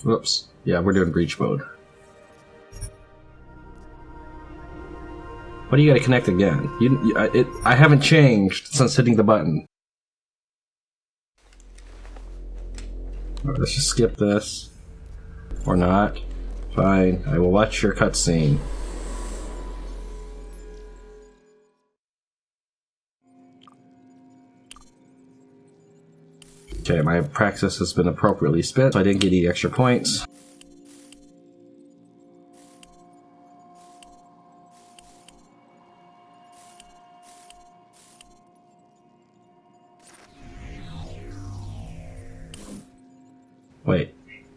Whoops. Yeah, we're doing breach mode. Why do you gotta connect again? I haven't changed since hitting the button. Alright, let's just skip this. Or not. Fine. I will watch your cutscene. Okay, my praxis has been appropriately spent, so I didn't get any extra points. Wait,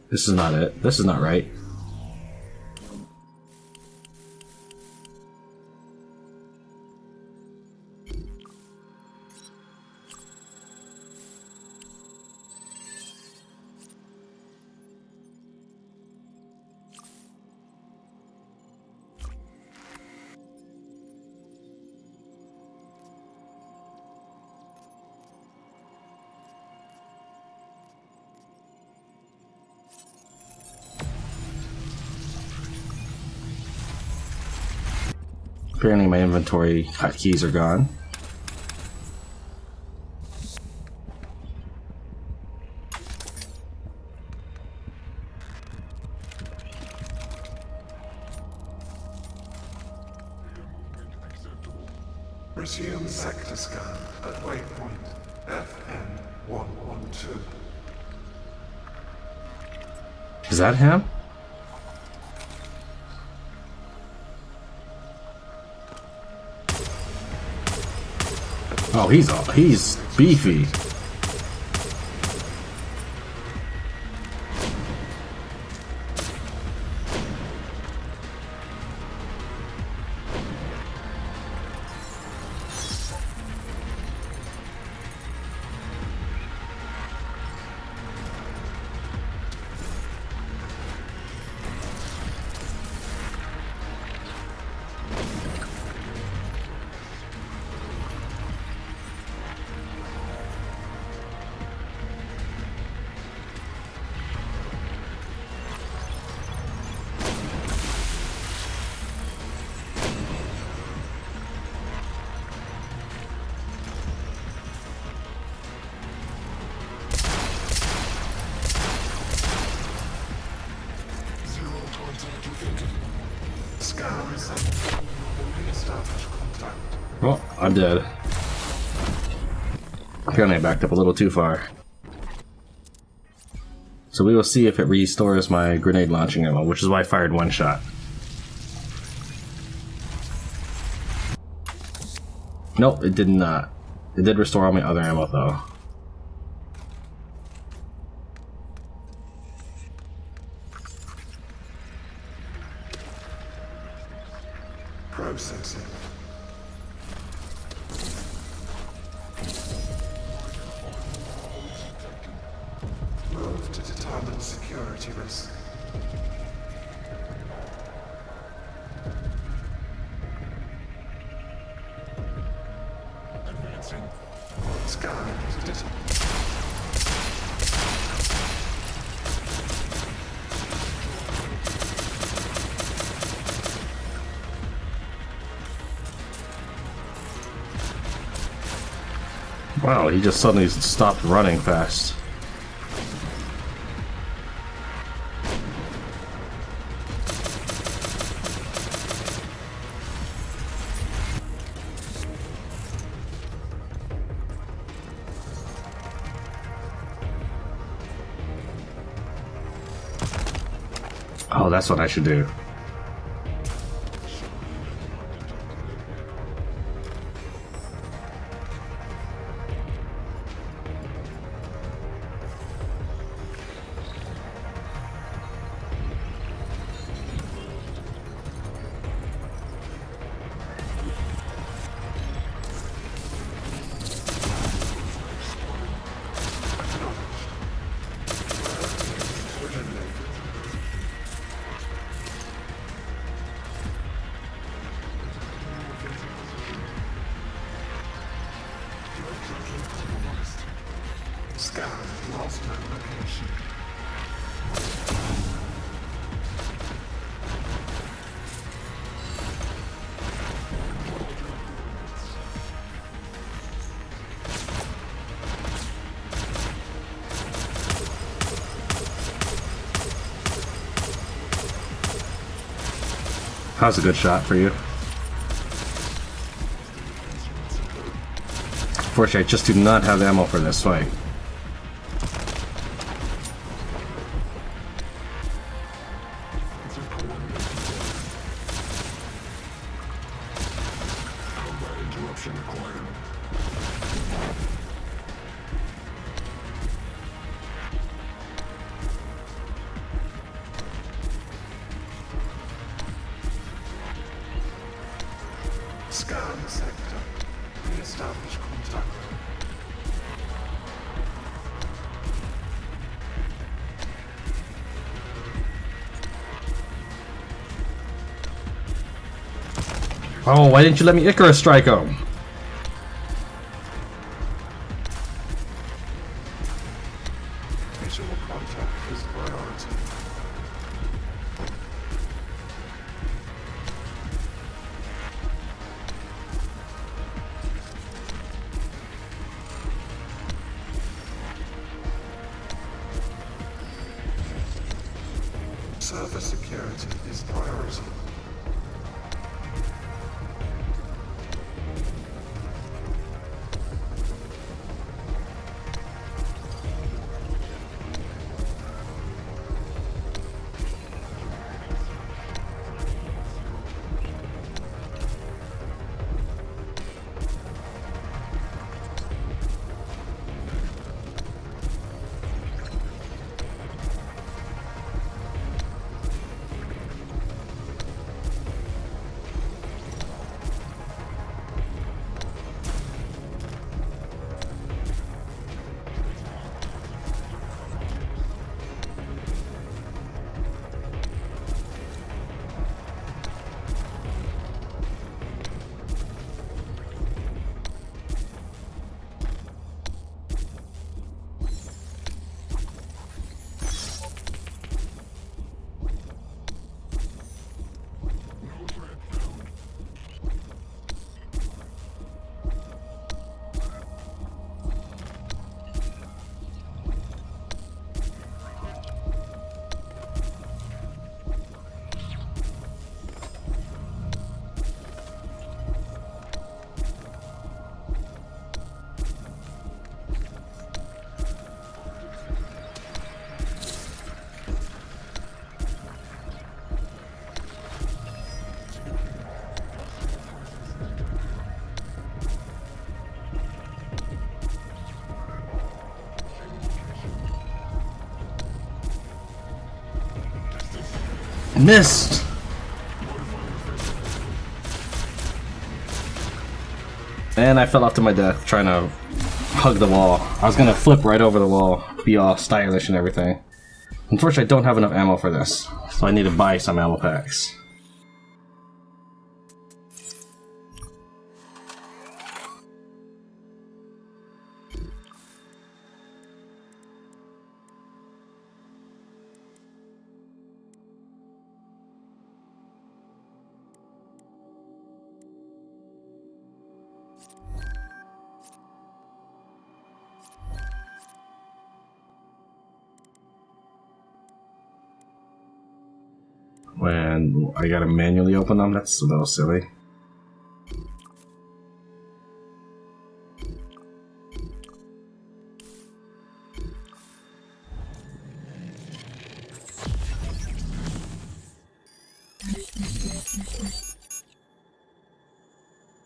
this is not it. This is not right. Apparently my inventory hotkeys are gone. Resume sector scan at waypoint FN112. Is that him? Oh, he's beefy. Well, I'm dead. Apparently I backed up a little too far. So we will see if it restores my grenade launching ammo, which is why I fired one shot. Nope, it did not. It did restore all my other ammo though. Processing. Move to determine security risk. Advancing. Scanning. Wow, he just suddenly stopped running fast. Oh, that's what I should do. Scan lost location. That was a good shot for you. Unfortunately, I just do not have ammo for this fight. Scan the sector. Re-establish contact. Oh, why didn't you let me Icarus strike him? Visual contact is priority. Server security is priority. Missed! And I fell off to my death trying to hug the wall. I was gonna flip right over the wall, be all stylish and everything. Unfortunately, I don't have enough ammo for this, so I need to buy some ammo packs. When I gotta manually open them, that's a little silly.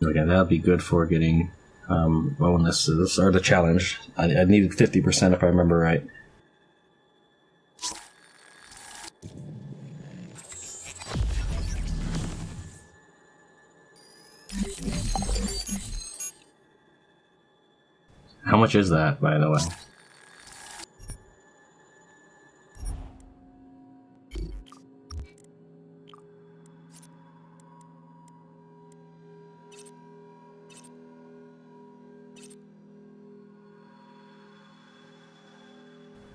Okay, that'll be good for getting bonuses, or the challenge. I needed 50% if I remember right. How much is that, by the way?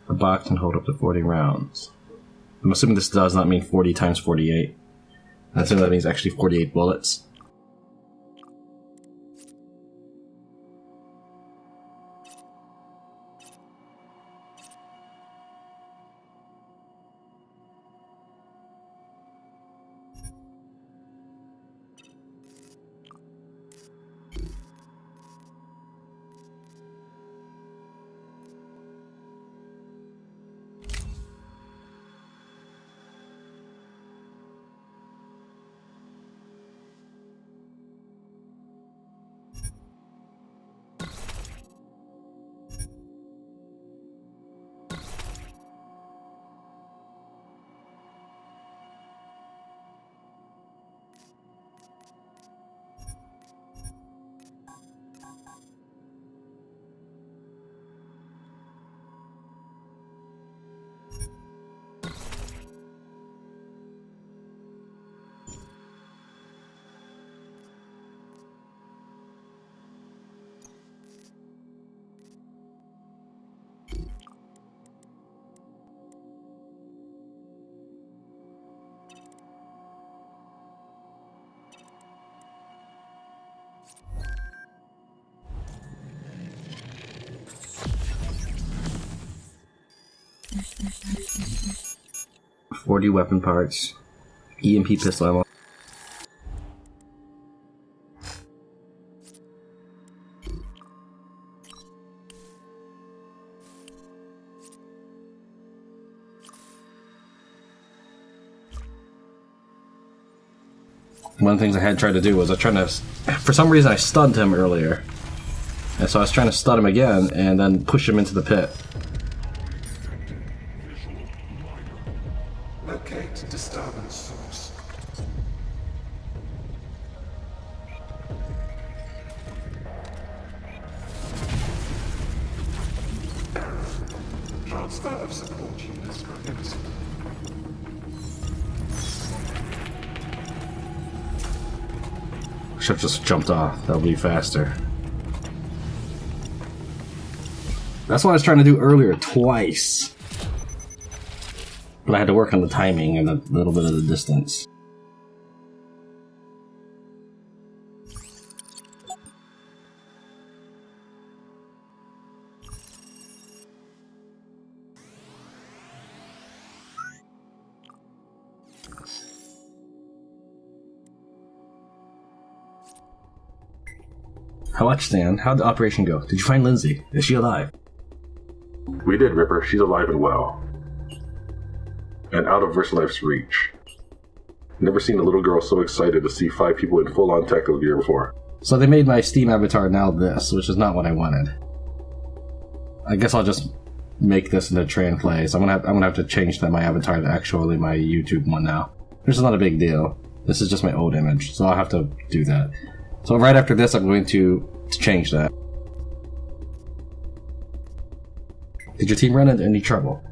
A box can hold up to 40 rounds. I'm assuming this does not mean 40 times 48. I assume that means actually 48 bullets. 40 weapon parts. EMP pistol ammo. One of the things I had tried to do was for some reason I stunned him earlier. And so I was trying to stun him again and then push him into the pit. Locate disturbance source. Transfer of support units prohibited. Should have just jumped off. That'll be faster. That's what I was trying to do earlier, twice. But I had to work on the timing and a little bit of the distance. How much, Stan? How'd the operation go? Did you find Lindsay? Is she alive? We did, Ripper. She's alive and well. And out of VersaLife's reach. Never seen a little girl so excited to see 5 people in full-on tech the year before. So they made my Steam avatar now this, which is not what I wanted. I guess I'll just make this into Tran play. So I'm gonna have to change my avatar to actually my YouTube one now. This is not a big deal. This is just my old image, so I'll have to do that. So right after this, I'm going to change that. Did your team run into any trouble?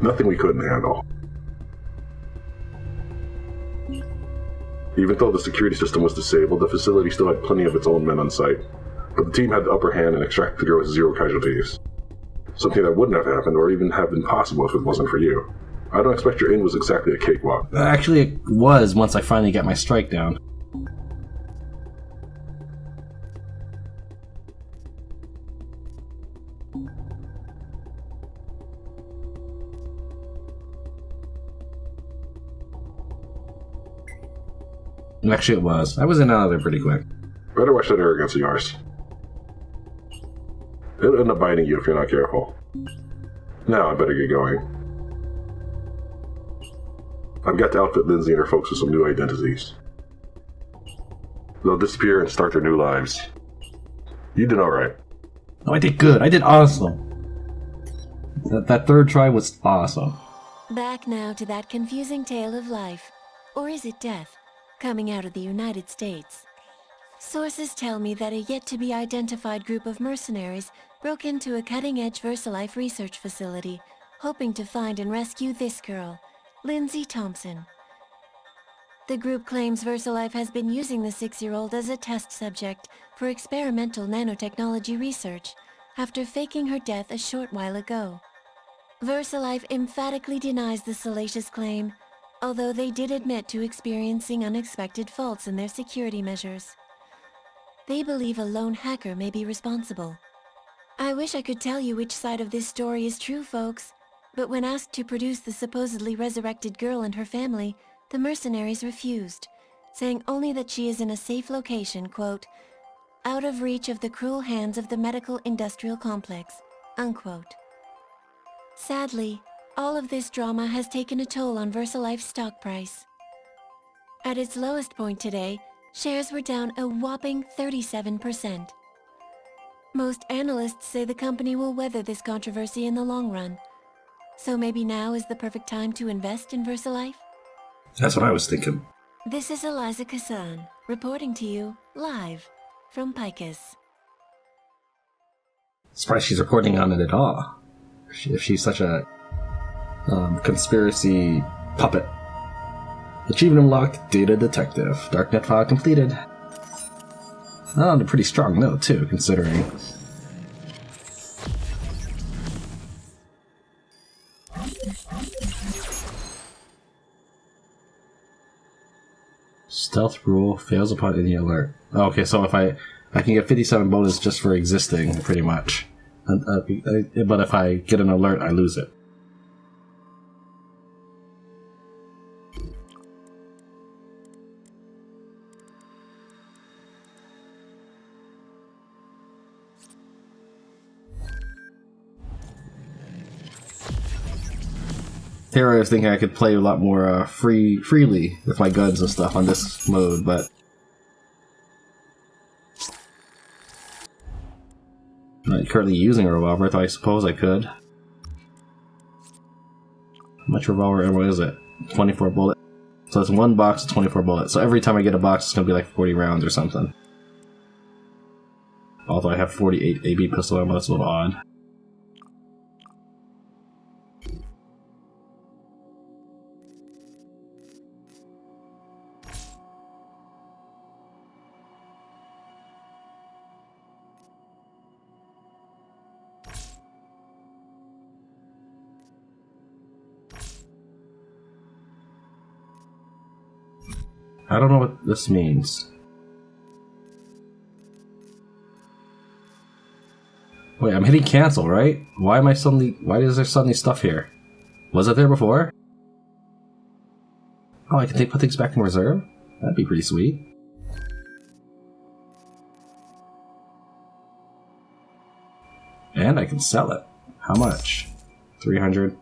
Nothing we couldn't handle. Even though the security system was disabled, the facility still had plenty of its own men on site. But the team had the upper hand and extracted the girl with 0 casualties. Something that wouldn't have happened or even have been possible if it wasn't for you. I don't expect your end was exactly a cakewalk. Actually, it was once I finally got my strike down. Actually, it was. I was in and out of there pretty quick. Better watch that arrogance of yours. It'll end up biting you if you're not careful. Now I better get going. I've got to outfit Lindsay and her folks with some new identities. They'll disappear and start their new lives. You did alright. Oh, I did good. I did awesome. That third try was awesome. Back now to that confusing tale of life, or is it death, coming out of the United States. Sources tell me that a yet-to-be-identified group of mercenaries broke into a cutting-edge VersaLife research facility, hoping to find and rescue this girl, Lindsay Thompson. The group claims VersaLife has been using the 6-year-old as a test subject for experimental nanotechnology research, after faking her death a short while ago. VersaLife emphatically denies the salacious claim, although they did admit to experiencing unexpected faults in their security measures. They believe a lone hacker may be responsible. I wish I could tell you which side of this story is true, folks, but when asked to produce the supposedly resurrected girl and her family, the mercenaries refused, saying only that she is in a safe location, quote, out of reach of the cruel hands of the medical industrial complex, unquote. Sadly, all of this drama has taken a toll on VersaLife's stock price. At its lowest point today, shares were down a whopping 37%. Most analysts say the company will weather this controversy in the long run. So maybe now is the perfect time to invest in VersaLife? That's what I was thinking. This is Eliza Kassan, reporting to you live from Picus. Surprised she's reporting on it at all. If she's such a conspiracy puppet. Achievement unlocked, data detective. Darknet file completed. On a pretty strong note, too, considering. Stealth rule fails upon any alert. Oh, okay, so if I can get 57 bonus just for existing, pretty much. But if I get an alert, I lose it. Here I was thinking I could play a lot more freely with my guns and stuff on this mode, but I'm not currently using a revolver, though I suppose I could. How much revolver ammo is it? 24 bullets. So it's one box of 24 bullets. So every time I get a box, it's going to be like 40 rounds or something. Although I have 48 AB pistol ammo, that's a little odd. I don't know what this means. Wait, I'm hitting cancel, right? Why is there suddenly stuff here? Was it there before? Oh, I can put things back in reserve? That'd be pretty sweet. And I can sell it. How much? 300.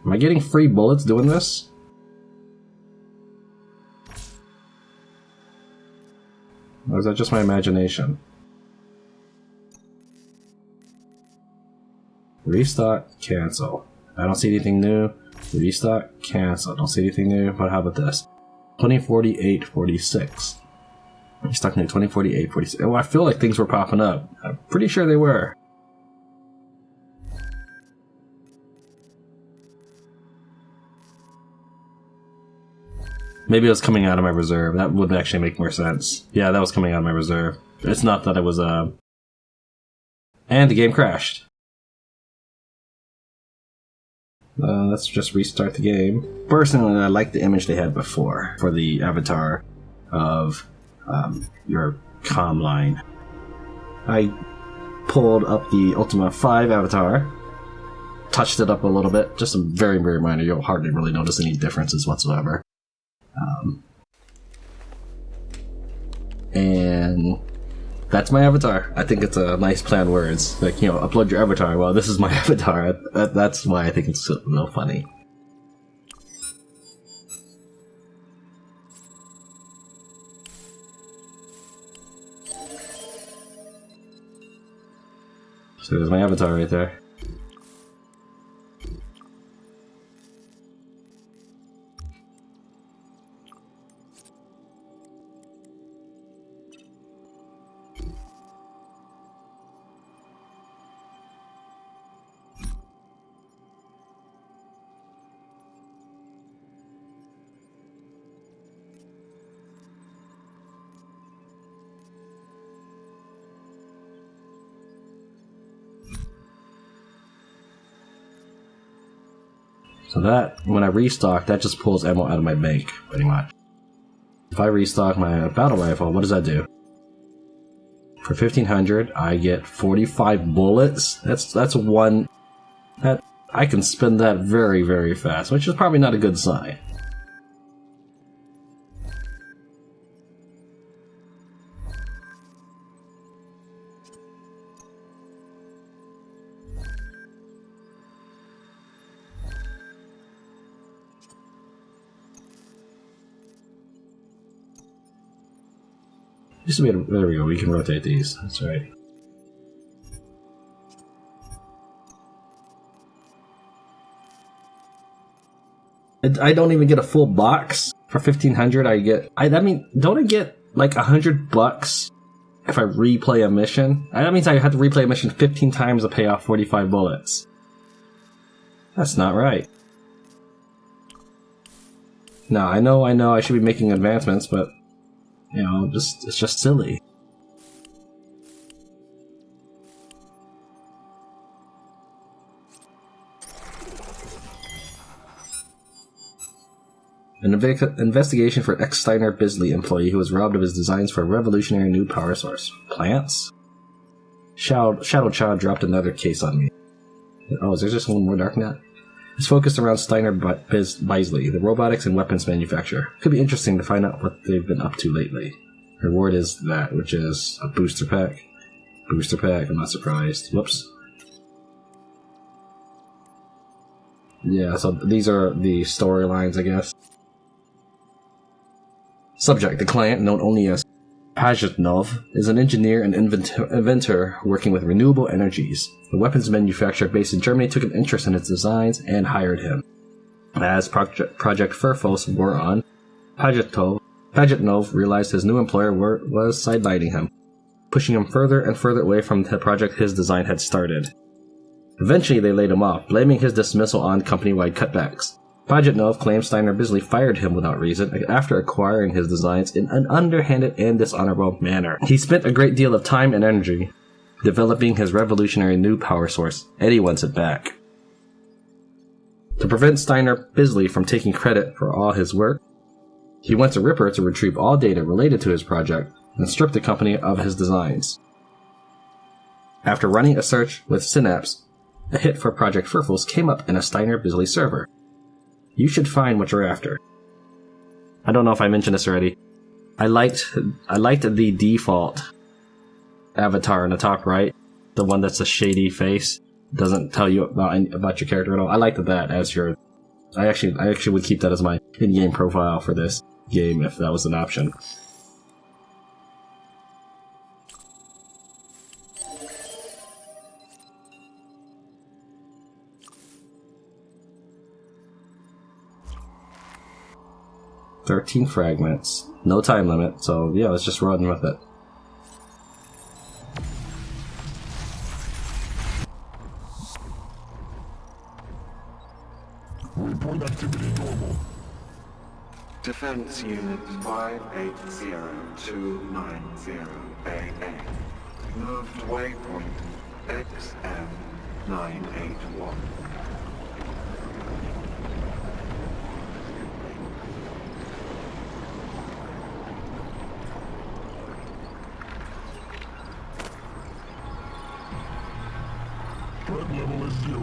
Am I getting free bullets doing this? Or is that just my imagination? Restock, cancel. I don't see anything new. Restock, cancel. Don't see anything new. But how about this? 2048, 46. Restock new 2048, 46. Oh, I feel like things were popping up. I'm pretty sure they were. Maybe it was coming out of my reserve. That would actually make more sense. Yeah, that was coming out of my reserve. It's not that it was, And the game crashed. Let's just restart the game. Personally, I like the image they had before for the avatar of your comm line. I pulled up the Ultima 5 avatar, touched it up a little bit, just a very, very minor. You'll hardly really notice any differences whatsoever. And that's my avatar. I think it's a nice play on words. Like, you know, upload your avatar. Well, this is my avatar. That's why I think it's a little funny. So there's my avatar right there. So that, when I restock, that just pulls ammo out of my bank, pretty much. If I restock my battle rifle, what does that do? For 1500, I get 45 bullets. That's one... That I can spend that very, very fast, which is probably not a good sign. There we go, we can rotate these. That's right. I don't even get a full box for 1500. Don't I get like $100 if I replay a mission? That means I have to replay a mission 15 times to pay off 45 bullets. That's not right. No, I know I should be making advancements, but you know, it's just silly. An investigation for ex-Steiner Bisley employee who was robbed of his designs for a revolutionary new power source. Plants? Shadow Child dropped another case on me. Oh, is there just one more Darknet? It's focused around Steiner Bisley, the robotics and weapons manufacturer. Could be interesting to find out what they've been up to lately. Reward is that, which is a booster pack. Booster pack, I'm not surprised. Whoops. Yeah, so these are the storylines, I guess. Subject, the client, known only as Pajitnov, is an engineer and inventor working with renewable energies. The weapons manufacturer based in Germany took an interest in his designs and hired him. As Project Furfos wore on, Pajitnov realized his new employer was sidelining him, pushing him further and further away from the project his design had started. Eventually, they laid him off, blaming his dismissal on company-wide cutbacks. Pajitnov claims Steiner Bisley fired him without reason after acquiring his designs in an underhanded and dishonorable manner. He spent a great deal of time and energy developing his revolutionary new power source, and he wants it back. To prevent Steiner Bisley from taking credit for all his work, he wants a Ripper to retrieve all data related to his project and strip the company of his designs. After running a search with Synapse, a hit for Project Furfos came up in a Steiner Bisley server. You should find what you're after. I don't know if I mentioned this already. I liked the default avatar in the top right, the one that's a shady face, doesn't tell you about your character at all. I liked that as your. I actually would keep that as my in-game profile for this game if that was an option. "13 fragments. No time limit, so yeah, let's just run with it." Report activity normal. Defense Unit 580290AA. Moved waypoint XM981. Threat level is 0.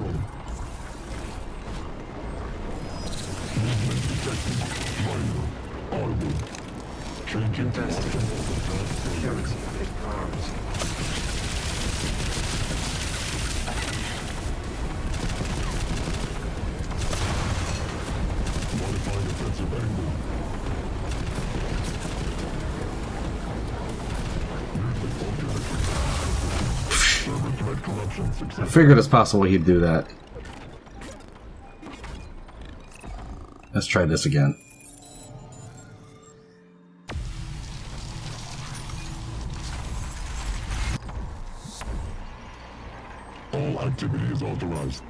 Movement detected. Minor. Audible. Changing Contested. Security a priority. Modifying offensive angle. Using alternate. Server threat corruption I successful. figured it's possible he'd do that. Let's try this again. All activity is authorized.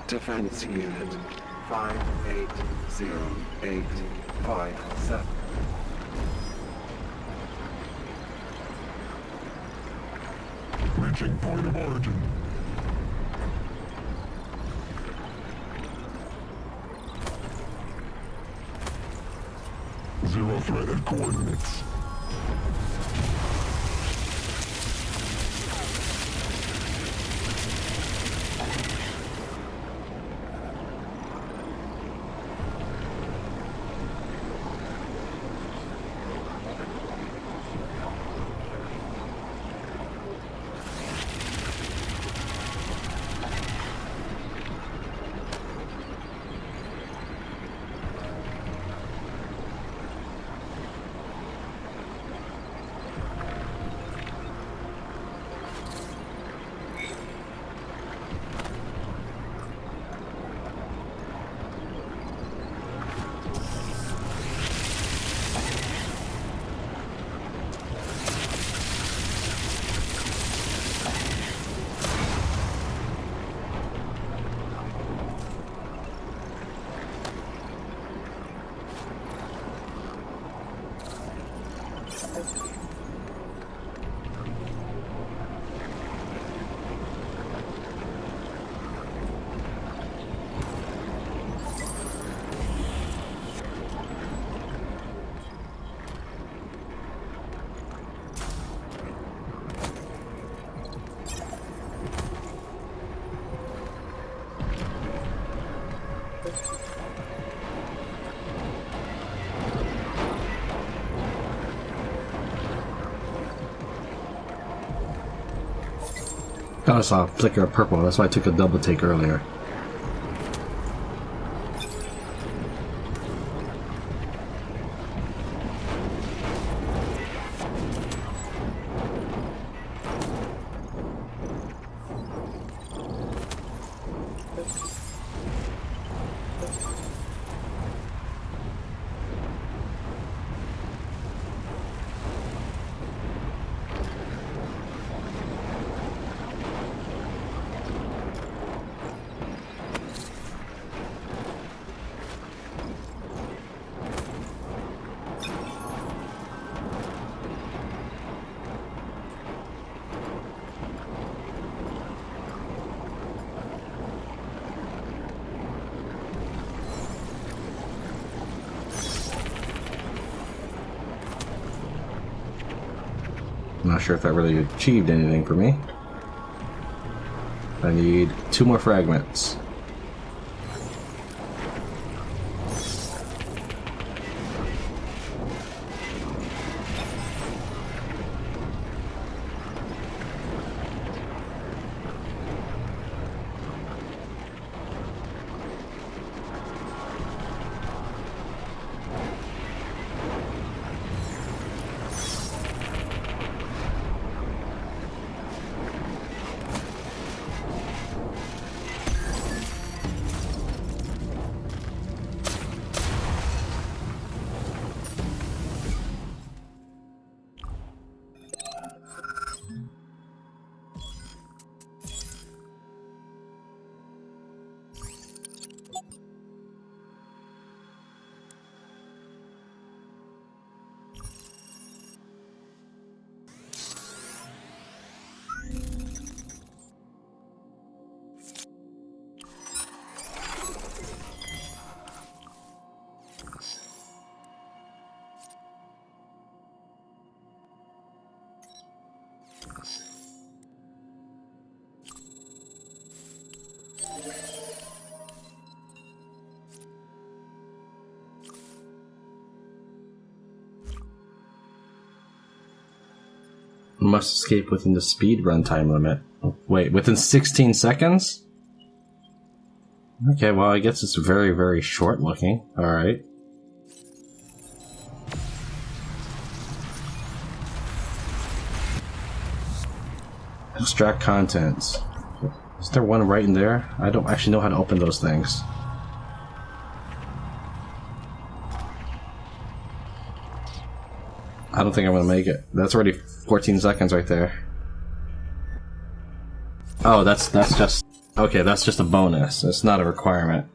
Defense Unit 580857. Reaching point of origin. Zero threat at coordinates. Oh, I saw a flicker of purple. That's why I took a double take earlier. I'm not sure if that really achieved anything for me. I need 2 more fragments. Must escape within the speed run time limit. Wait, within 16 seconds? Okay, well, I guess it's very, very short looking. Alright. Extract contents. Is there one right in there? I don't actually know how to open those things. I don't think I'm gonna make it. That's already 14 seconds right there. Oh, that's just... Okay, that's just a bonus. It's not a requirement.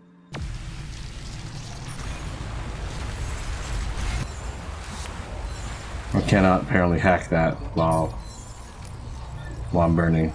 I cannot apparently hack that while I'm burning.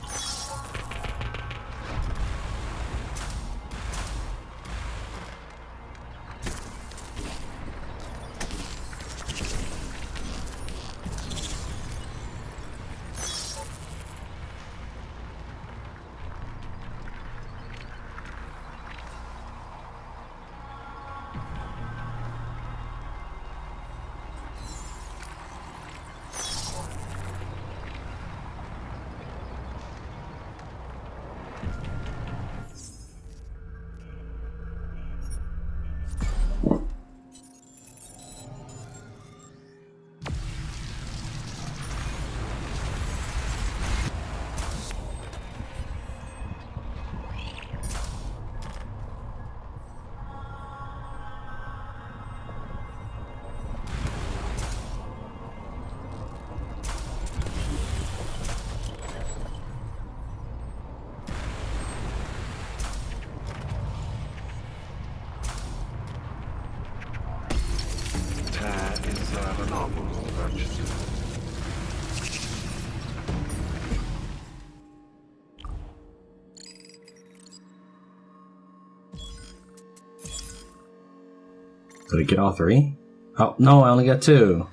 Did I get all 3? Oh, no, I only got 2.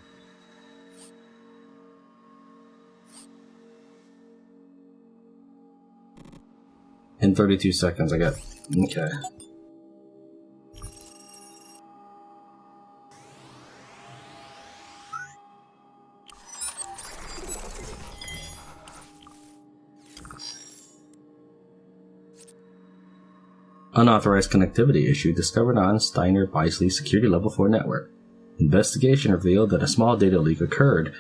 In 32 seconds, I got... Okay. Unauthorized connectivity issue discovered on Steiner-Beisley Security Level 4 network. Investigation revealed that a small data leak occurred.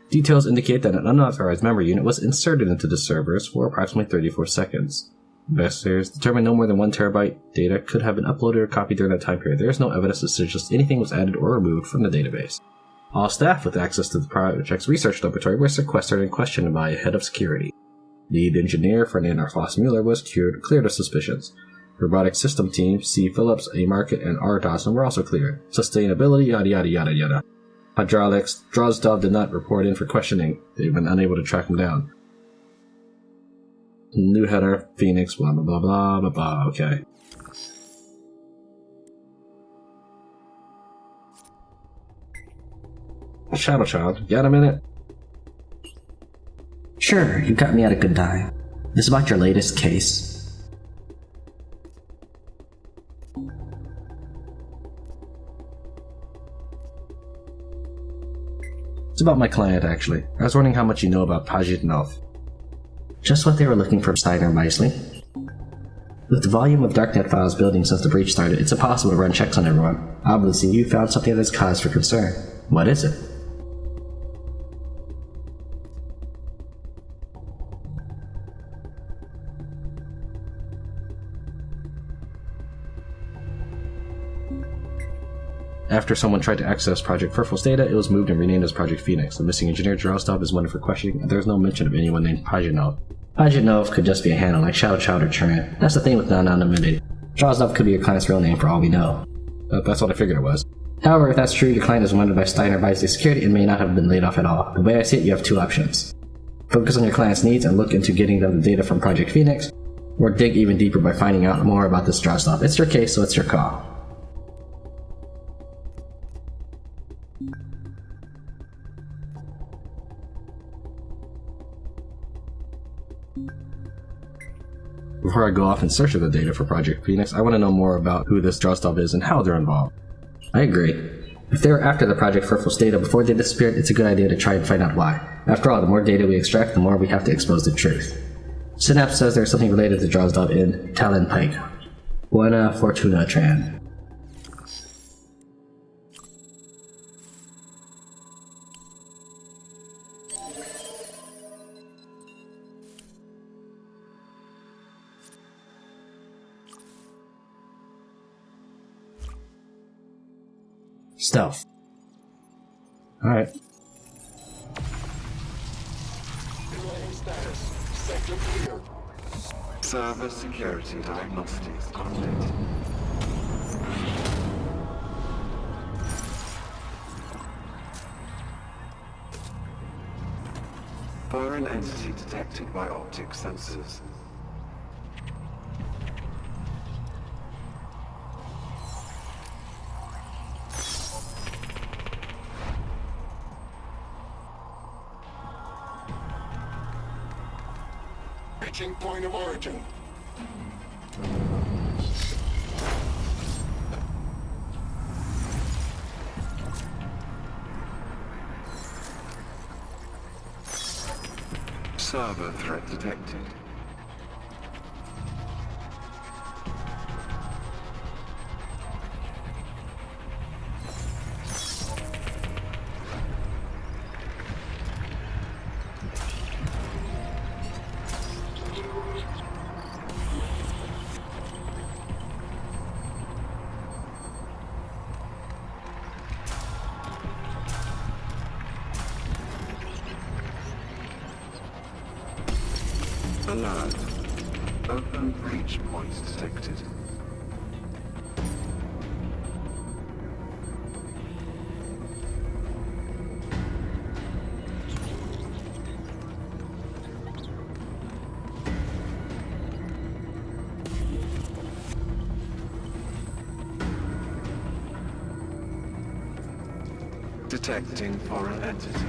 Details indicate that an unauthorized memory unit was inserted into the servers for approximately 34 seconds. Investigators determined no more than 1 terabyte data could have been uploaded or copied during that time period. There is no evidence to suggest anything was added or removed from the database. All staff with access to the project's research laboratory were sequestered and questioned by a head of security. Lead engineer Fernando Foss-Mueller was cleared of suspicions. Robotic system team C. Phillips, A. Market, and R. Dawson were also cleared. Sustainability, yada yada yada yada. Hydraulics, Drozdov did not report in for questioning. They've been unable to track him down. New header, Phoenix, blah blah blah blah blah blah. Okay. Shadow Child, got a minute? Sure, you got me at a good time. This is about your latest case. It's about my client, actually. I was wondering how much you know about Pajitnov. Just what they were looking for Steiner-Beisley. With the volume of darknet files building since the breach started, it's impossible to run checks on everyone. Obviously, you found something that is cause for concern. What is it? After someone tried to access Project Furful's data, it was moved and renamed as Project Phoenix. The missing engineer Drozdov is wanted for questioning, and there is no mention of anyone named Pajitnov. Pajitnov could just be a handle like Shadow Child or Tran. That's the thing with non-anonymity. Drozdov could be your client's real name for all we know. That's what I figured it was. However, if that's true, your client is wanted by Steiner-Beisley Security and may not have been laid off at all. The way I see it, you have 2 options. Focus on your client's needs and look into getting them the data from Project Phoenix, or dig even deeper by finding out more about this Drozdov. It's your case, so it's your call. Before I go off in search of the data for Project Phoenix, I want to know more about who this Drozdov is and how they're involved. I agree. If they were after the Project Furful's data before they disappeared, it's a good idea to try and find out why. After all, the more data we extract, the more we have to expose the truth. Synapse says there's something related to Drozdov in Talon Pike. Buena Fortuna, Tran. Stealth. Alright. Server security diagnostics updated. Foreign entity detected by optic sensors. Reaching point of origin. Server threat detected. Alert. Open breach points detected. Detecting foreign entity.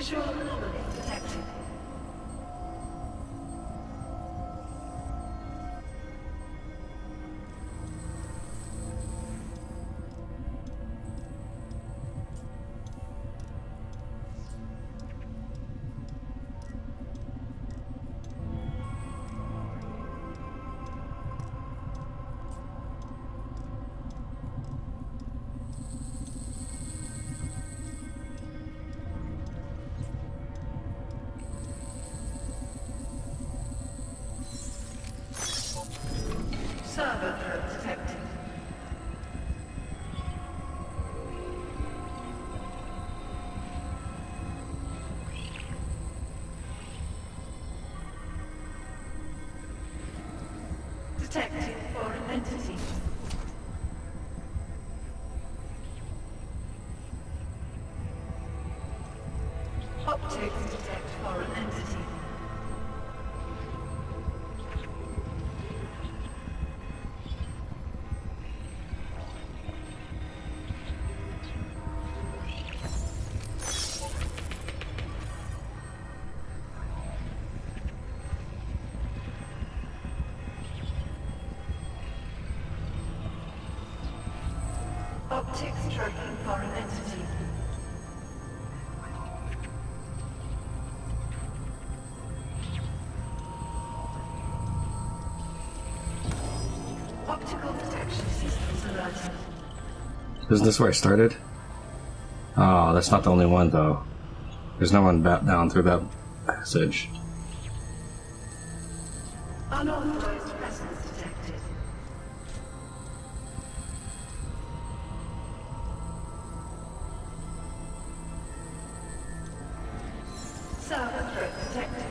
Visual anomaly detected. Server threat detected. Detected foreign entity. Optics detect foreign entity. Optics tracking foreign entity. Optical detection systems alerted. Isn't this where I started? Oh, that's not the only one, though. There's no one down through that passage. Unauthorized presence detected. Server threat detected.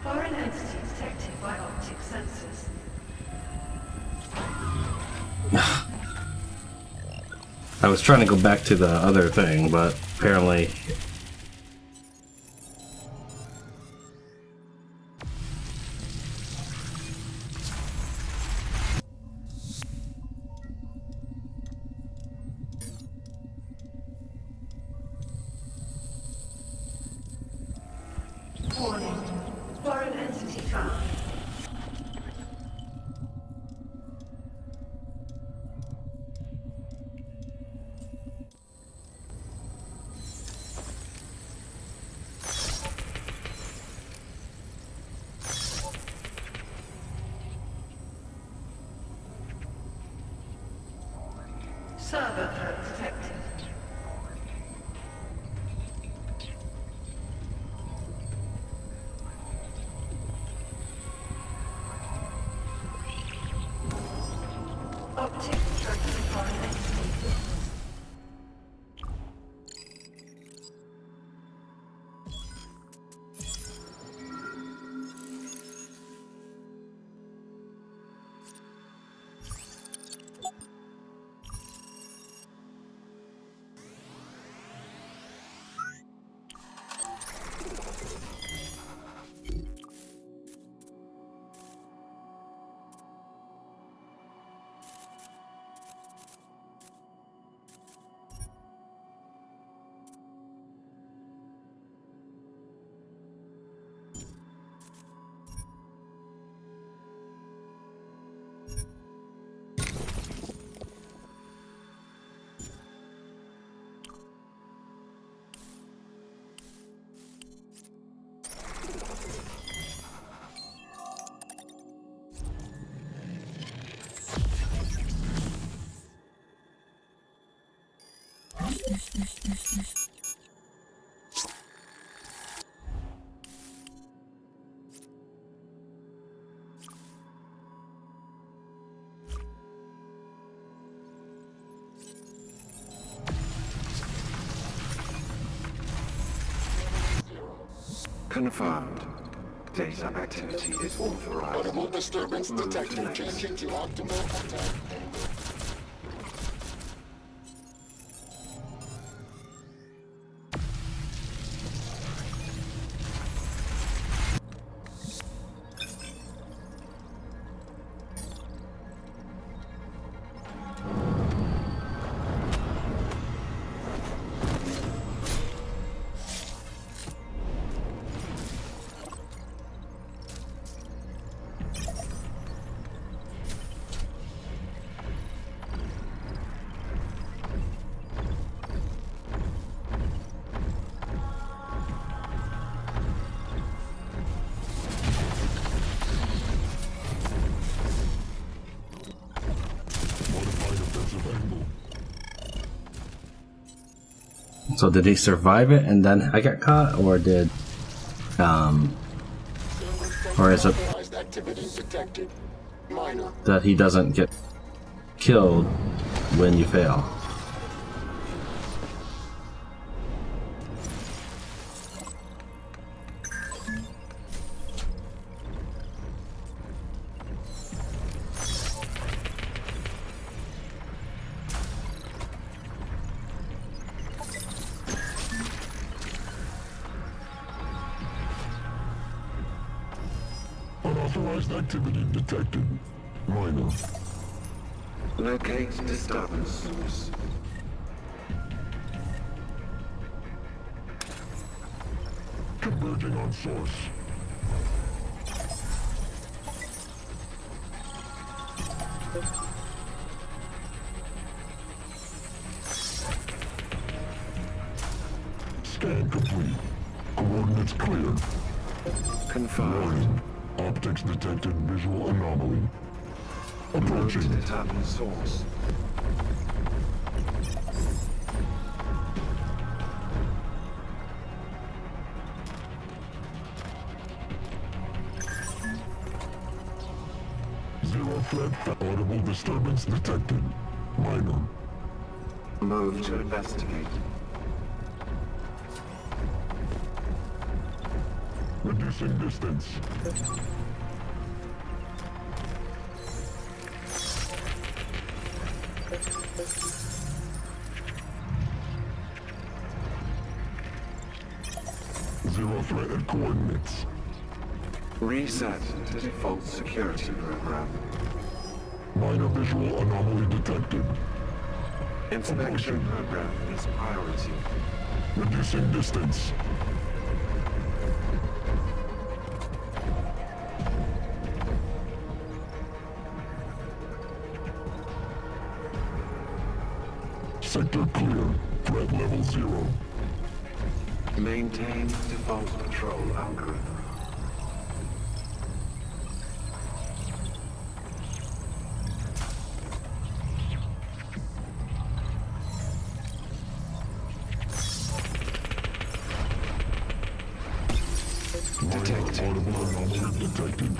Foreign entity detected by optic sensors. I was trying to go back to the other thing, but apparently... Warning. Foreign entity found. Server threat detected. Optics tracking foreign entity. Confirmed. Data activity is authorized. Audible disturbance detected. Changing to optimal attack angle. So did he survive it and then I got caught, or did or is it Unauthorized activity detected. Minor. that he doesn't get killed when you fail? Unauthorized activity detected. Minor. Locate disturbance source. Converging on source. Scan complete. Coordinates clear. Confirmed. Warning. Optics detected visual anomaly. Move to Approaching. determine source. Zero threat. Audible disturbance detected. Minor. Move to investigate. Reducing distance. Zero threat at coordinates. Reset to default security program. Minor visual anomaly detected. Inspection program is priority. Reducing distance. Sector clear. Threat level 0. Maintain default patrol algorithm. Detecting. Audible anomaly detected.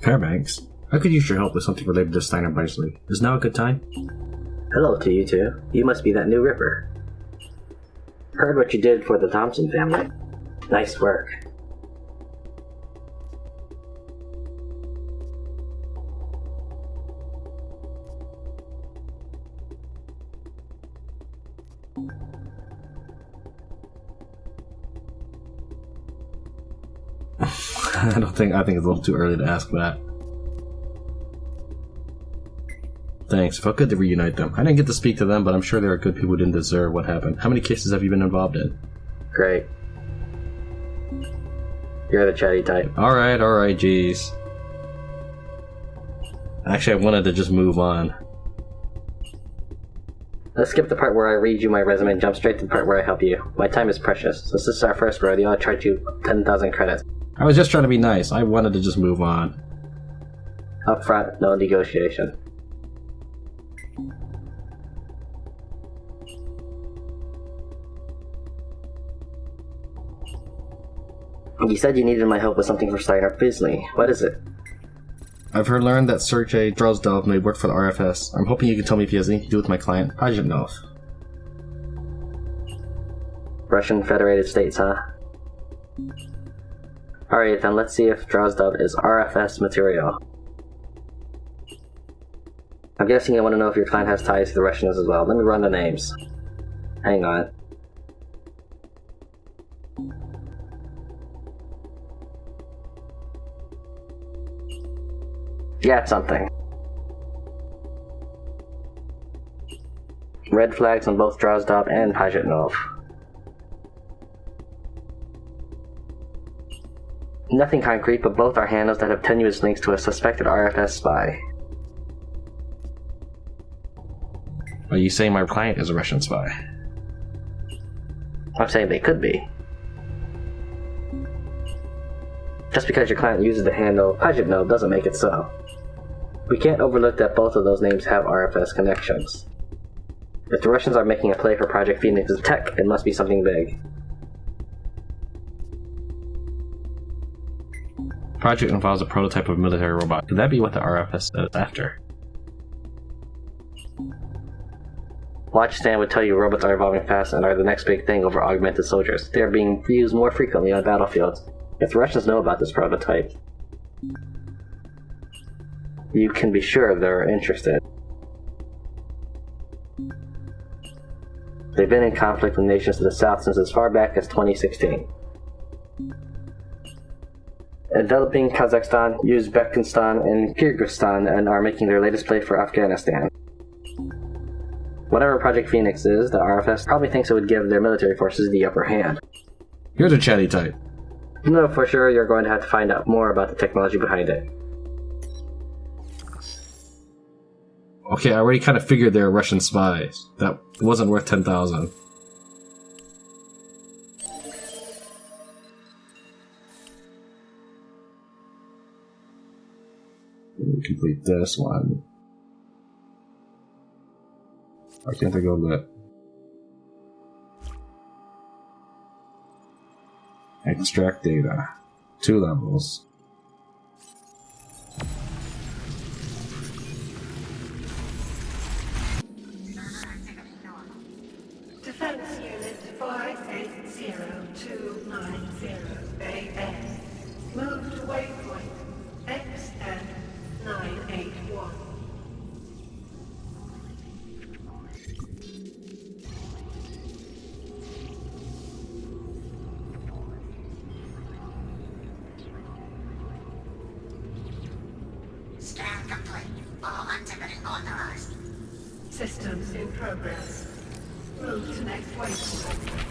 Fairbanks, I could use your help with something related to Steiner Bisley. Is now a good time? Hello to you two. You must be that new Ripper. Heard what you did for the Thompson family. Nice work. I think it's a little too early to ask that. Thanks. Felt good to reunite them. I didn't get to speak to them, but I'm sure there are good people who didn't deserve what happened. How many cases have you been involved in? Great. You're the chatty type. Alright, geez. Actually, I wanted to just move on. Let's skip the part where I read you my resume and jump straight to the part where I help you. My time is precious. Since this is our first rodeo, I'll charge you 10,000 credits. I was just trying to be nice. I wanted to just move on. Up front, no negotiation. You said you needed my help with something for Steiner Bisley. What is it? I've learned that Sergei Drozdov may work for the RFS. I'm hoping you can tell me if he has anything to do with my client, Pajitnov. Russian Federated States, huh? Alright, then let's see if Drozdov is RFS material. I'm guessing you want to know if your client has ties to the Russians as well. Let me run the names. Hang on. Got something. Red flags on both Drozdov and Pajitnov. Nothing concrete, but both are handles that have tenuous links to a suspected RFS spy. Are you saying my client is a Russian spy? I'm saying they could be. Just because your client uses the handle Pajitnov doesn't make it so. We can't overlook that both of those names have RFS connections. If the Russians are making a play for Project Phoenix's tech, it must be something big. Project involves a prototype of military robot. Could that be what the RFS is after? Watch Stan would tell you robots are evolving fast and are the next big thing over augmented soldiers. They are being used more frequently on battlefields. If the Russians know about this prototype, you can be sure they're interested. They've been in conflict with nations to the south since as far back as 2016. Enveloping Kazakhstan, Uzbekistan, and Kyrgyzstan and are making their latest play for Afghanistan. Whatever Project Phoenix is, the RFS probably thinks it would give their military forces the upper hand. Here's a chatty type. No, for sure you're going to have to find out more about the technology behind it. Okay, I already kind of figured they're Russian spies. That wasn't worth 10,000. Complete this one. Why can't I go lit? Extract data. 2 levels. Defense Unit 580290 AS. Move to waypoint XN 981. Scan complete. All activity authorized. Systems in progress. Move to next waypoint.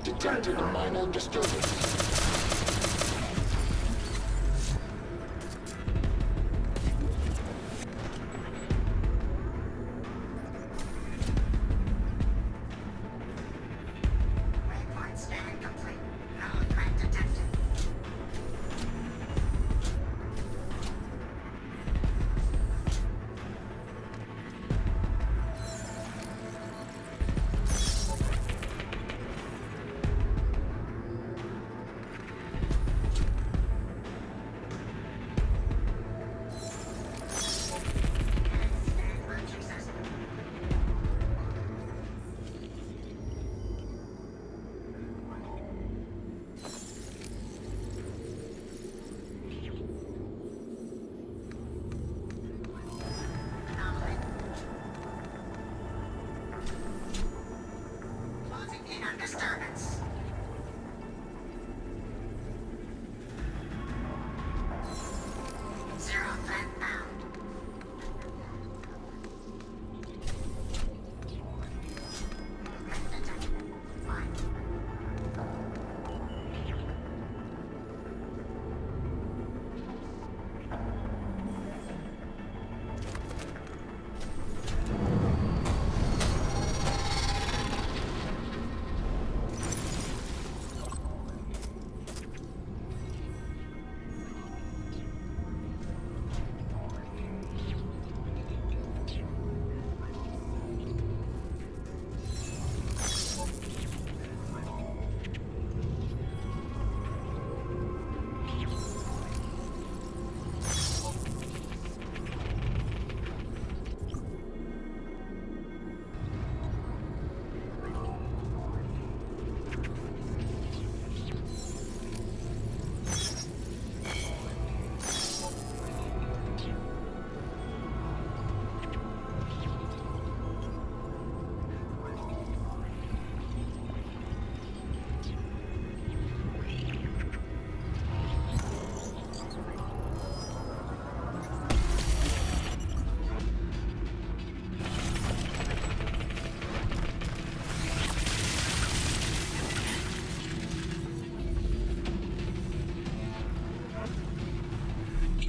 Detected a minor disturbance. Waypoint scan complete. No threat detected.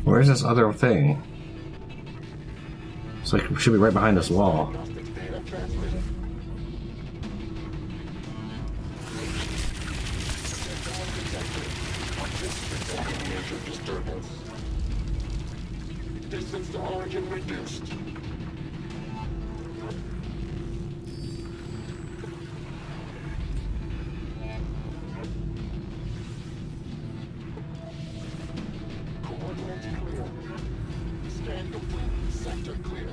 Where's this other thing? It's like it should be right behind this wall. Diagnostic data transmitted. Detected major disturbance. Distance to origin reduced. Coordinates clear. Scan complete. Sector clear.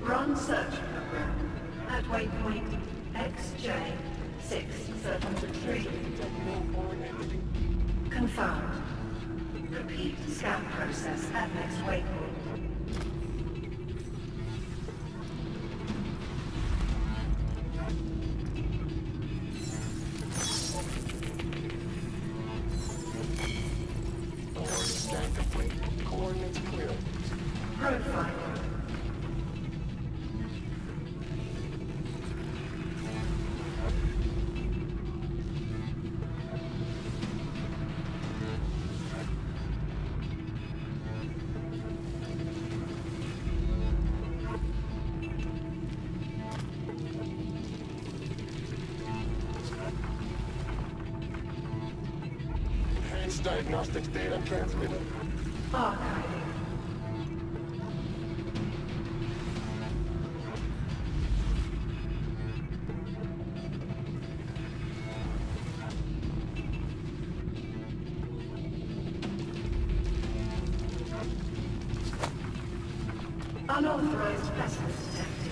Run search program at waypoint XJ673. Detect no foreign entity. Confirmed. Repeat scan process at next waypoint. Scan complete. Coordinates clear. Profile. Enhanced diagnostics data transmitted. Archiving. Unauthorized vessel detected.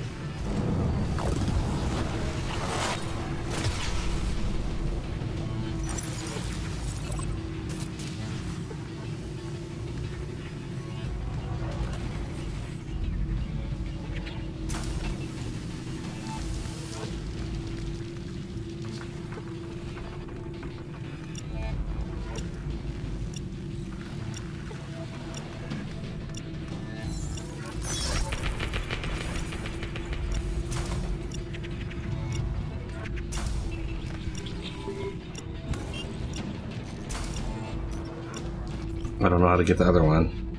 I don't know how to get the other one.